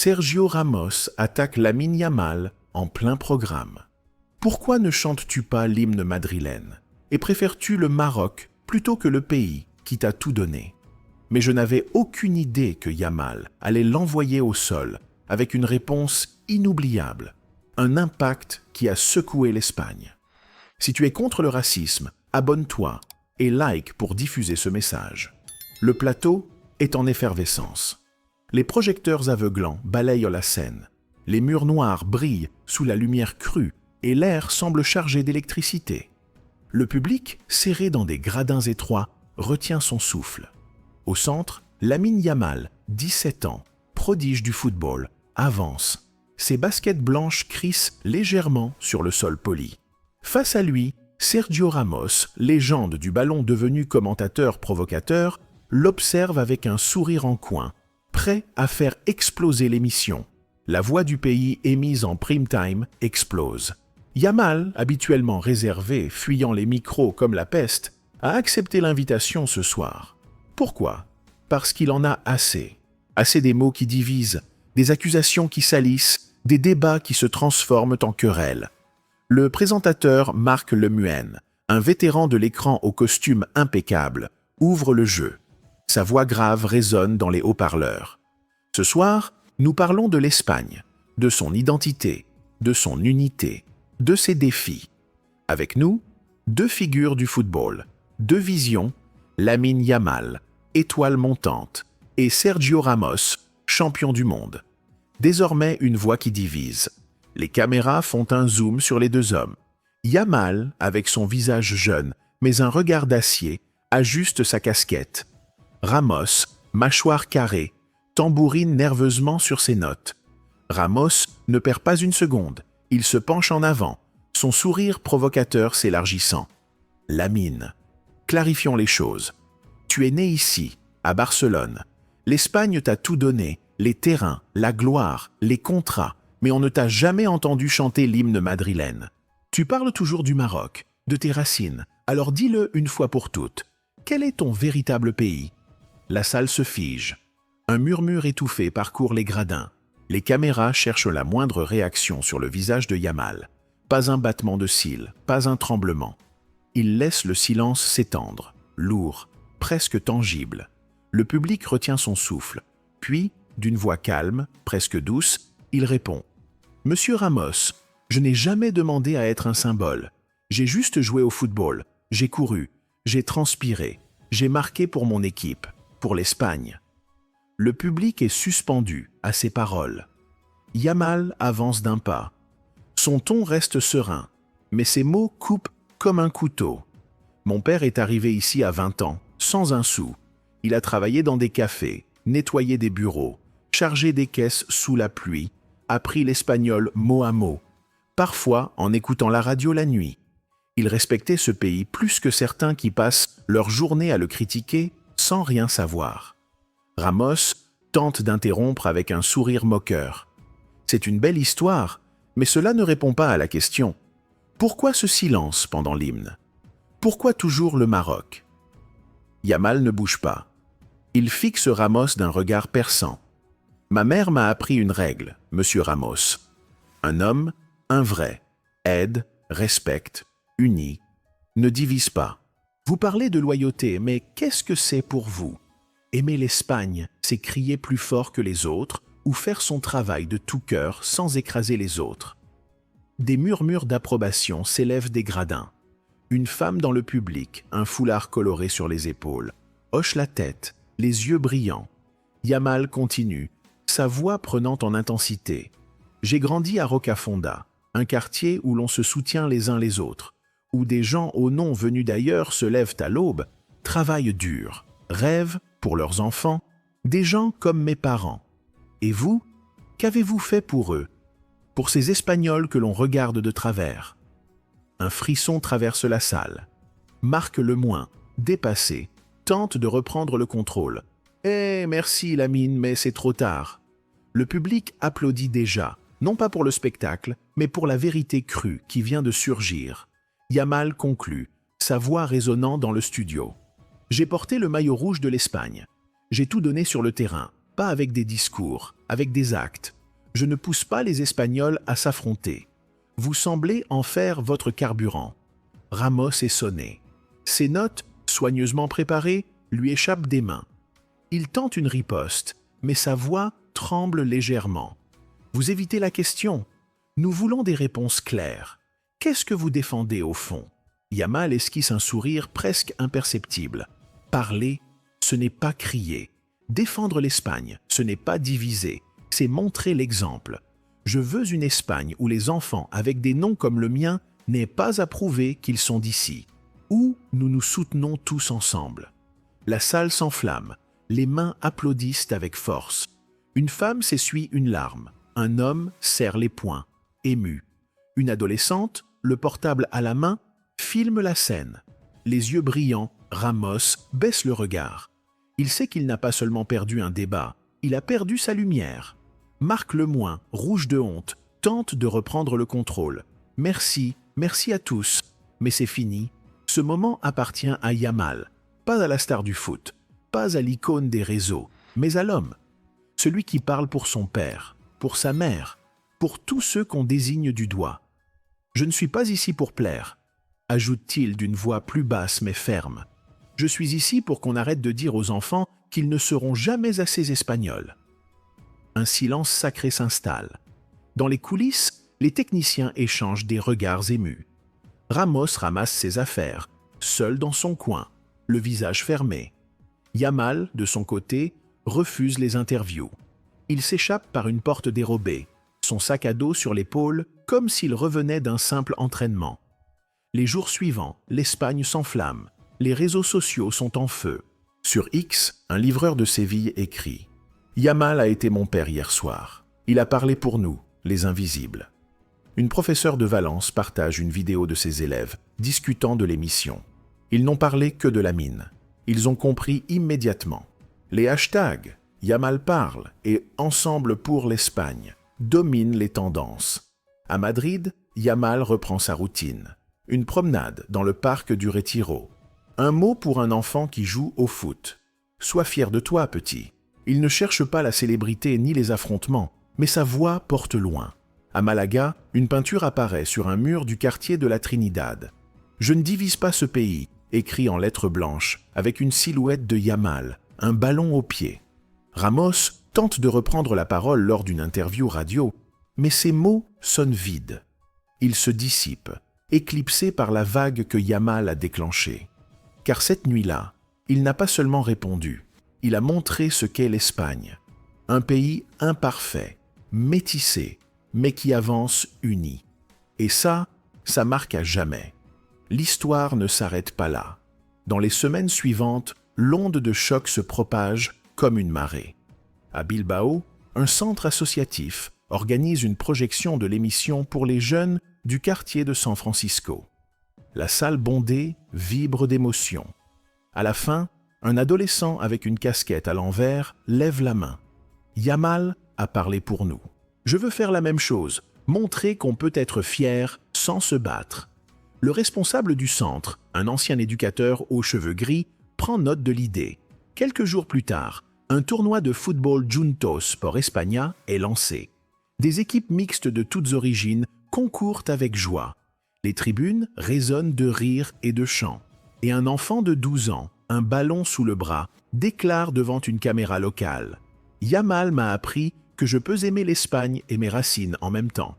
Sergio Ramos attaque Lamine Yamal en plein programme. Pourquoi ne chantes-tu pas l'hymne madrilène? Et préfères-tu le Maroc plutôt que le pays qui t'a tout donné? Mais je n'avais aucune idée que Yamal allait l'envoyer au sol avec une réponse inoubliable, un impact qui a secoué l'Espagne. Si tu es contre le racisme, abonne-toi et like pour diffuser ce message. Le plateau est en effervescence. Les projecteurs aveuglants balayent la scène. Les murs noirs brillent sous la lumière crue et l'air semble chargé d'électricité. Le public, serré dans des gradins étroits, retient son souffle. Au centre, Lamine Yamal, 17 ans, prodige du football, avance. Ses baskets blanches crissent légèrement sur le sol poli. Face à lui, Sergio Ramos, légende du ballon devenu commentateur provocateur, l'observe avec un sourire en coin, prêt à faire exploser l'émission. La voix du pays émise en prime time explose. Yamal, habituellement réservé, fuyant les micros comme la peste, a accepté l'invitation ce soir. Pourquoi? Parce qu'il en a assez. Assez des mots qui divisent, des accusations qui salissent, des débats qui se transforment en querelles. Le présentateur Marc Lemuhen, un vétéran de l'écran au costume impeccable, ouvre le jeu. Sa voix grave résonne dans les haut-parleurs. Ce soir, nous parlons de l'Espagne, de son identité, de son unité, de ses défis. Avec nous, deux figures du football, deux visions, Lamine Yamal, étoile montante, et Sergio Ramos, champion du monde. Désormais une voix qui divise. Les caméras font un zoom sur les deux hommes. Yamal, avec son visage jeune, mais un regard d'acier, ajuste sa casquette. Ramos, mâchoire carrée, tambourine nerveusement sur ses notes. Ramos ne perd pas une seconde. Il se penche en avant, son sourire provocateur s'élargissant. Lamine, clarifions les choses. Tu es né ici, à Barcelone. L'Espagne t'a tout donné, les terrains, la gloire, les contrats, mais on ne t'a jamais entendu chanter l'hymne madrilène. Tu parles toujours du Maroc, de tes racines, alors dis-le une fois pour toutes. Quel est ton véritable pays? La salle se fige. Un murmure étouffé parcourt les gradins. Les caméras cherchent la moindre réaction sur le visage de Yamal. Pas un battement de cils, pas un tremblement. Il laisse le silence s'étendre, lourd, presque tangible. Le public retient son souffle. Puis, d'une voix calme, presque douce, il répond « Monsieur Ramos, je n'ai jamais demandé à être un symbole. J'ai juste joué au football, j'ai couru, j'ai transpiré, j'ai marqué pour mon équipe, pour l'Espagne. » Le public est suspendu à ses paroles. Yamal avance d'un pas. Son ton reste serein, mais ses mots coupent comme un couteau. Mon père est arrivé ici à 20 ans, sans un sou. Il a travaillé dans des cafés, nettoyé des bureaux, chargé des caisses sous la pluie, appris l'espagnol mot à mot, parfois en écoutant la radio la nuit. Il respectait ce pays plus que certains qui passent leur journée à le critiquer sans rien savoir. Ramos tente d'interrompre avec un sourire moqueur. C'est une belle histoire, mais cela ne répond pas à la question. Pourquoi ce silence pendant l'hymne? Pourquoi toujours le Maroc? Yamal ne bouge pas. Il fixe Ramos d'un regard perçant. Ma mère m'a appris une règle, monsieur Ramos. Un homme, un vrai, aide, respecte, unit, ne divise pas. Vous parlez de loyauté, mais qu'est-ce que c'est pour vous? Aimer l'Espagne, c'est crier plus fort que les autres ou faire son travail de tout cœur sans écraser les autres. Des murmures d'approbation s'élèvent des gradins. Une femme dans le public, un foulard coloré sur les épaules, hoche la tête, les yeux brillants. Yamal continue, sa voix prenant en intensité. J'ai grandi à Rocafonda, un quartier où l'on se soutient les uns les autres, où des gens au nom venus d'ailleurs se lèvent à l'aube, travaillent dur, rêvent pour leurs enfants, des gens comme mes parents. Et vous, qu'avez-vous fait pour eux? Pour ces Espagnols que l'on regarde de travers? Un frisson traverse la salle. Marc Lemoin, dépassé, tente de reprendre le contrôle. « Eh, merci Lamine, mais c'est trop tard. » Le public applaudit déjà, non pas pour le spectacle, mais pour la vérité crue qui vient de surgir. Yamal conclut, sa voix résonnant dans le studio. « J'ai porté le maillot rouge de l'Espagne. J'ai tout donné sur le terrain, pas avec des discours, avec des actes. Je ne pousse pas les Espagnols à s'affronter. Vous semblez en faire votre carburant. » Ramos est sonné. Ses notes, soigneusement préparées, lui échappent des mains. Il tente une riposte, mais sa voix tremble légèrement. Vous évitez la question. Nous voulons des réponses claires. Qu'est-ce que vous défendez au fond? Yamal esquisse un sourire presque imperceptible. Parler, ce n'est pas crier. Défendre l'Espagne, ce n'est pas diviser, c'est montrer l'exemple. Je veux une Espagne où les enfants avec des noms comme le mien n'aient pas à prouver qu'ils sont d'ici, où nous nous soutenons tous ensemble. La salle s'enflamme, les mains applaudissent avec force. Une femme s'essuie une larme, un homme serre les poings, ému. Une adolescente, le portable à la main, filme la scène. Les yeux brillants, Ramos baisse le regard. Il sait qu'il n'a pas seulement perdu un débat, il a perdu sa lumière. Marc Lemoine, rouge de honte, tente de reprendre le contrôle. Merci, merci à tous. Mais c'est fini. Ce moment appartient à Yamal, pas à la star du foot, pas à l'icône des réseaux, mais à l'homme. Celui qui parle pour son père, pour sa mère, pour tous ceux qu'on désigne du doigt. Je ne suis pas ici pour plaire, ajoute-t-il d'une voix plus basse mais ferme. Je suis ici pour qu'on arrête de dire aux enfants qu'ils ne seront jamais assez espagnols. Un silence sacré s'installe. Dans les coulisses, les techniciens échangent des regards émus. Ramos ramasse ses affaires, seul dans son coin, le visage fermé. Yamal, de son côté, refuse les interviews. Il s'échappe par une porte dérobée, son sac à dos sur l'épaule, comme s'il revenait d'un simple entraînement. Les jours suivants, l'Espagne s'enflamme. Les réseaux sociaux sont en feu. Sur X, un livreur de Séville écrit « Yamal a été mon père hier soir. Il a parlé pour nous, les invisibles. » Une professeure de Valence partage une vidéo de ses élèves discutant de l'émission. Ils n'ont parlé que de Lamine. Ils ont compris immédiatement. Les hashtags « Yamal parle » et « Ensemble pour l'Espagne » dominent les tendances. À Madrid, Yamal reprend sa routine. Une promenade dans le parc du Retiro. Un mot pour un enfant qui joue au foot. Sois fier de toi, petit. Il ne cherche pas la célébrité ni les affrontements, mais sa voix porte loin. À Malaga, une peinture apparaît sur un mur du quartier de la Trinidad. « Je ne divise pas ce pays », écrit en lettres blanches, avec une silhouette de Yamal, un ballon au pied. Ramos tente de reprendre la parole lors d'une interview radio, mais ses mots sonnent vides. Ils se dissipent, éclipsés par la vague que Yamal a déclenchée. Car cette nuit-là, il n'a pas seulement répondu, il a montré ce qu'est l'Espagne. Un pays imparfait, métissé, mais qui avance uni. Et ça marque à jamais. L'histoire ne s'arrête pas là. Dans les semaines suivantes, l'onde de choc se propage comme une marée. À Bilbao, un centre associatif organise une projection de l'émission pour les jeunes du quartier de San Francisco. La salle bondée vibre d'émotion. À la fin, un adolescent avec une casquette à l'envers lève la main. Yamal a parlé pour nous. Je veux faire la même chose, montrer qu'on peut être fier sans se battre. Le responsable du centre, un ancien éducateur aux cheveux gris, prend note de l'idée. Quelques jours plus tard, un tournoi de football Juntos por España est lancé. Des équipes mixtes de toutes origines concourent avec joie. Les tribunes résonnent de rires et de chants. Et un enfant de 12 ans, un ballon sous le bras, déclare devant une caméra locale « Yamal m'a appris que je peux aimer l'Espagne et mes racines en même temps. »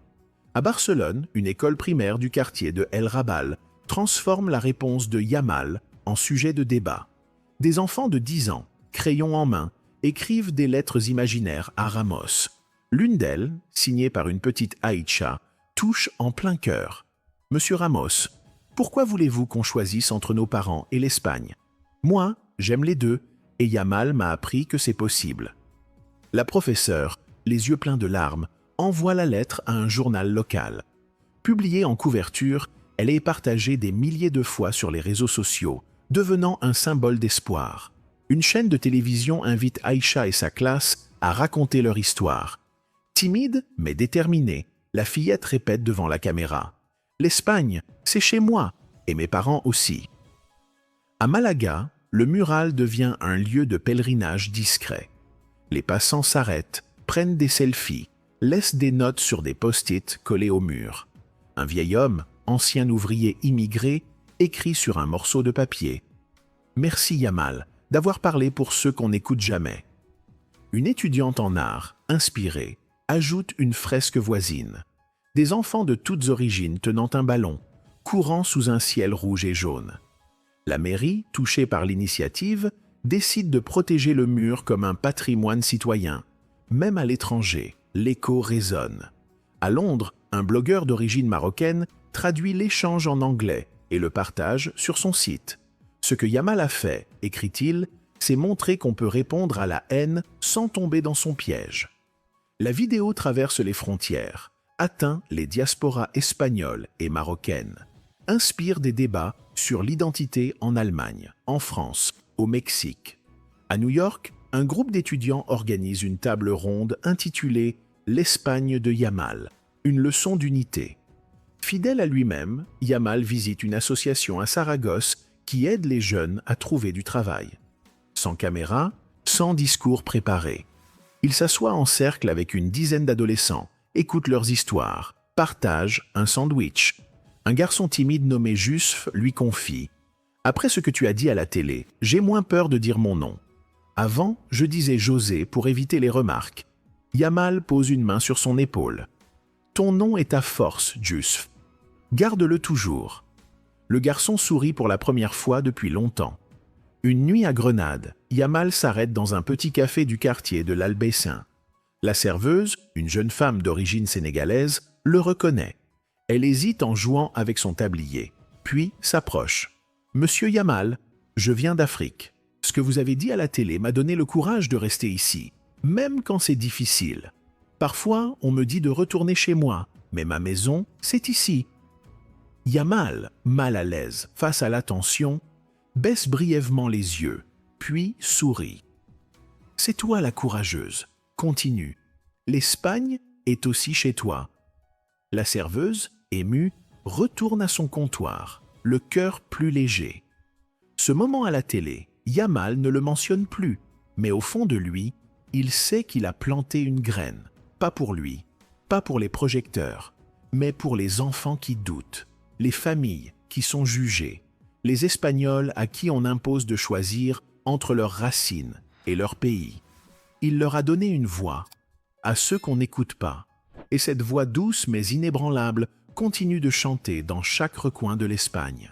À Barcelone, une école primaire du quartier de El Raval transforme la réponse de Yamal en sujet de débat. Des enfants de 10 ans, crayon en main, écrivent des lettres imaginaires à Ramos. L'une d'elles, signée par une petite Aïcha, touche en plein cœur. « Monsieur Ramos, pourquoi voulez-vous qu'on choisisse entre nos parents et l'Espagne? Moi, j'aime les deux, et Yamal m'a appris que c'est possible. » La professeure, les yeux pleins de larmes, envoie la lettre à un journal local. Publiée en couverture, elle est partagée des milliers de fois sur les réseaux sociaux, devenant un symbole d'espoir. Une chaîne de télévision invite Aïcha et sa classe à raconter leur histoire. Timide, mais déterminée, la fillette répète devant la caméra. « L'Espagne, c'est chez moi, et mes parents aussi. » À Malaga, le mural devient un lieu de pèlerinage discret. Les passants s'arrêtent, prennent des selfies, laissent des notes sur des post-it collés au mur. Un vieil homme, ancien ouvrier immigré, écrit sur un morceau de papier « Merci Yamal d'avoir parlé pour ceux qu'on n'écoute jamais ». Une étudiante en art, inspirée, ajoute une fresque voisine. Des enfants de toutes origines tenant un ballon, courant sous un ciel rouge et jaune. La mairie, touchée par l'initiative, décide de protéger le mur comme un patrimoine citoyen. Même à l'étranger, l'écho résonne. À Londres, un blogueur d'origine marocaine traduit l'échange en anglais et le partage sur son site. Ce que Yamal a fait, écrit-il, c'est montrer qu'on peut répondre à la haine sans tomber dans son piège. La vidéo traverse les frontières, atteint les diasporas espagnoles et marocaines, inspire des débats sur l'identité en Allemagne, en France, au Mexique. À New York, un groupe d'étudiants organise une table ronde intitulée « L'Espagne de Yamal, une leçon d'unité ». Fidèle à lui-même, Yamal visite une association à Saragosse qui aide les jeunes à trouver du travail. Sans caméra, sans discours préparé. Il s'assoit en cercle avec une dizaine d'adolescents, écoute leurs histoires, partage un sandwich. Un garçon timide nommé Jusf lui confie « Après ce que tu as dit à la télé, j'ai moins peur de dire mon nom. Avant, je disais José pour éviter les remarques. » Yamal pose une main sur son épaule. « Ton nom est ta force, Jusf. Garde-le toujours. » Le garçon sourit pour la première fois depuis longtemps. Une nuit à Grenade, Yamal s'arrête dans un petit café du quartier de l'Albessin. La serveuse, une jeune femme d'origine sénégalaise, le reconnaît. Elle hésite en jouant avec son tablier, puis s'approche. « Monsieur Yamal, je viens d'Afrique. Ce que vous avez dit à la télé m'a donné le courage de rester ici, même quand c'est difficile. Parfois, on me dit de retourner chez moi, mais ma maison, c'est ici. » Yamal, mal à l'aise face à l'attention, baisse brièvement les yeux, puis sourit. « C'est toi la courageuse. Continue. L'Espagne est aussi chez toi. » La serveuse, émue, retourne à son comptoir, le cœur plus léger. Ce moment à la télé, Yamal ne le mentionne plus, mais au fond de lui, il sait qu'il a planté une graine, pas pour lui, pas pour les projecteurs, mais pour les enfants qui doutent, les familles qui sont jugées, les Espagnols à qui on impose de choisir entre leurs racines et leur pays. Il leur a donné une voix, à ceux qu'on n'écoute pas, et cette voix douce mais inébranlable continue de chanter dans chaque recoin de l'Espagne.